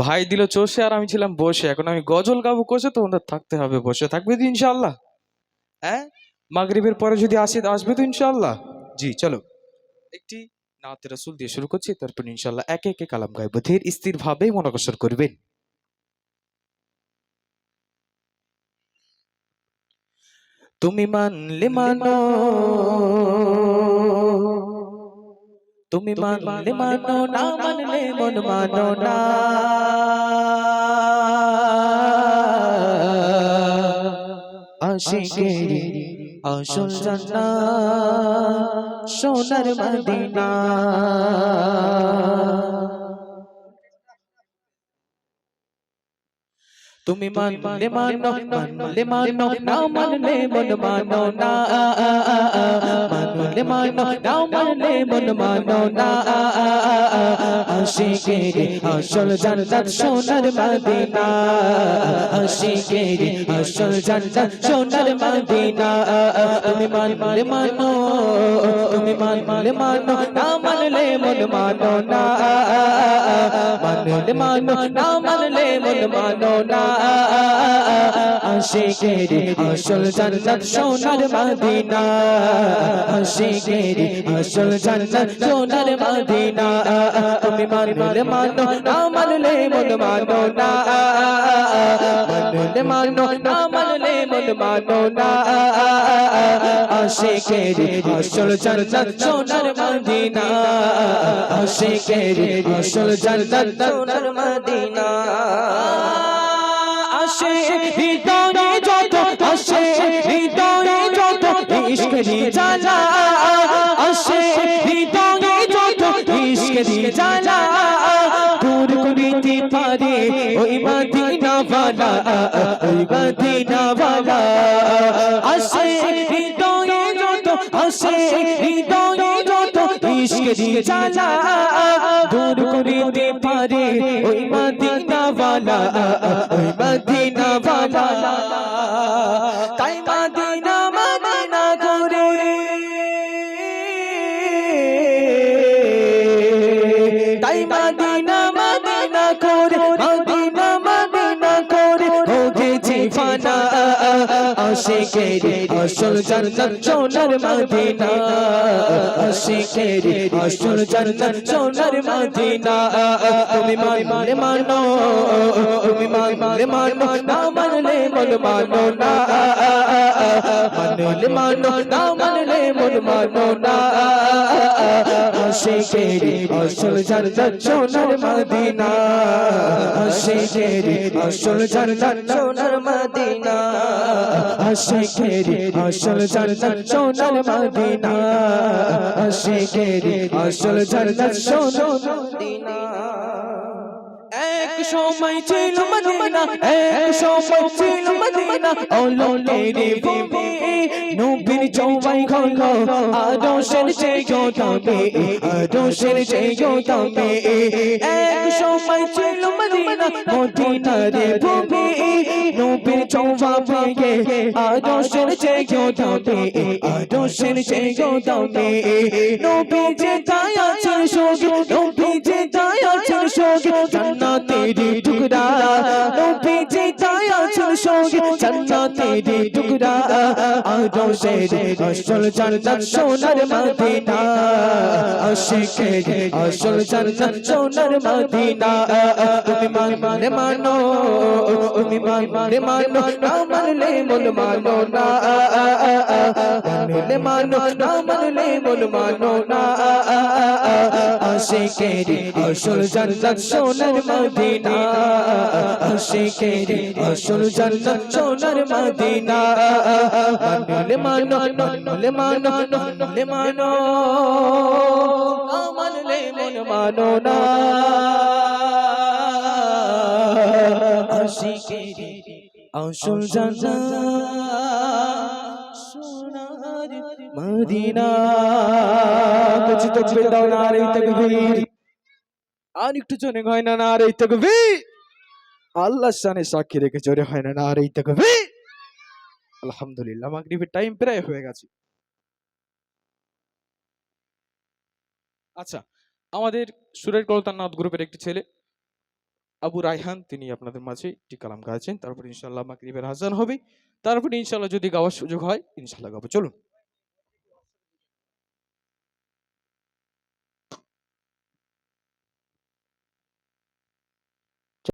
ভাই দিল চষে আর আমি ছিলাম বসে। এখন আমি গজল গাবো কষে, তোমাদের থাকতে হবে বসে। থাকবে তো ইনশাআল্লাহ? হ্যাঁ, মাগরিবের পরে যদি আসি তো আসবে তো ইনশাআল্লাহ? জি চলো, একটি নাতে রাসূল দিয়ে শুরু করছি, তারপর ইনশাআল্লাহ একে একে কালাম গাইবো। ধীর স্থির ভাবে মনোকসর করবেন। তুমি মানলে মানো, তুমি মানলে মানো, না মানলে মন মানো না। আশিকেরি আসল জান্নাত সোনার মদিনা। তুমি মানলে মানো, মানলে মানো, না মানলে মন মানো না। মানলে মানো, না মানলে মন মানো না। আশিকেরি আসল জান্নাত সোনার মদিনা। আশিকেরি আসল জান্নাত সোনার মদিনা। তুমি মানলে মানো, তুমি মানলে মানো, না মানলে মন মানো না। মানলে মানো, না মানলে মন মানো না। আশিকেরি আসল জান্নাত সোনার মদিনা। আশিকেরি আসল জান্নাত সোনার মদিনা। তুমি মানলে মানো, না মানলে মন মানো না। মানলে মানো, না মানলে মন মানো না। আশিকেরি আসল জান্নাত সোনার মদিনা। আশিকেরি আসল জান্নাত সোনার মদিনা। আসে হৃদয়ে যত, আসে হৃদয়ে যত ইশকেরি জ্বালা। আসে হৃদয়ে যত ইশকেরি জ্বালা। দূর করিতে পারে ওই মদিনা ওয়ালা, ওই মদিনা ওয়ালা। আসে হৃদয়ে যত, আসে হৃদয়ে যত ইশকেরি জ্বালা। দূর করিতে পারে ওই মদিনা ওয়ালা, ওই মদিনা ওয়ালা। তাই মদিনা মদিনা করে, তাই মদিনা মদিনা করে, মদিনা মদিনা করে হো গেছে ফানা। আশিকেরি আসল জান্নাত সোনার মদিনা। আশিকেরি আসল জান্নাত সোনার মদিনা। তুমি মানলে মানো, তুমি মানলে মানো, না মানলে মন মানো না। মানলে মানো, না মানলে মন মানো না। আশিকেরি আসল জান্নাত সোনার মদিনা। আশিকেরি আসল জান্নাত সোনার মদিনা। আশিকেরি আসল জান্নাত সোনার মদিনা। আশিকেরি আসল জান্নাত সোনার মদিনা। এক সময় ছিল মদিনা, এক সময় ছিল মদিনা, ওলটের ভূমি। নবীর জওয়াই হলো আদর্শের চেয়ে, আদর্শের চেয়ে। এক সময় ছিল মদিনা, মদিনার ভূমি। নবীর জওয়া পেয়ে আদর্শের চেয়ে, আদর্শের চেয়ে। নবী যে তাই আছেন সঙ্গে, নবী যে তাই আছেন সঙ্গে জান্নাতেরি টুকরা। নবী যে তাই আছেন সঙ্গে জান্নাতেরি টুকরা। আদর্শের আসল জান্নাত সোনার মদিনা। আশিকেরি আসল জান্নাত সোনার মদিনা। তুমি মানলে মানো, তুমি মানলে মানো, না মানলে মন মানো না। মানলে মানো, না মানলে মন মানো না। আশিকেরি আসল জান্নাত সোনার মদিনা। আশিকেরি আসল জান্নাত সোনার মদিনা। মানলে মানো, মানলে মানো, মানলে মানো, না মানলে মন মানো না। আশিকেরি আসল জান্নাত সোনার মদিনা। কুছ তাকবীর দাও, নারে তাকবীর। আর একটু জোরে হয় না, নারে তাকবীর। আল্লাহর শানে সাক্ষী রেখে জোরে হয় না, নারে তাকবীর। আলহামদুলিল্লাহ, মাগরিবের টাইম প্রায় হয়ে গেছে। আচ্ছা, আমাদের সুরের কলতান নাথ গ্রুপের একটি ছেলে আবু রায়হান তিনি আপনাদের মাঝে একটি কালাম গাইছেন, তারপর ইনশাআল্লাহ মাগরিবের আজান হবে, তারপর ইনশাআল্লাহ যদি গাওয়ার সুযোগ হয় ইনশাআল্লাহ গাবো। চলুন।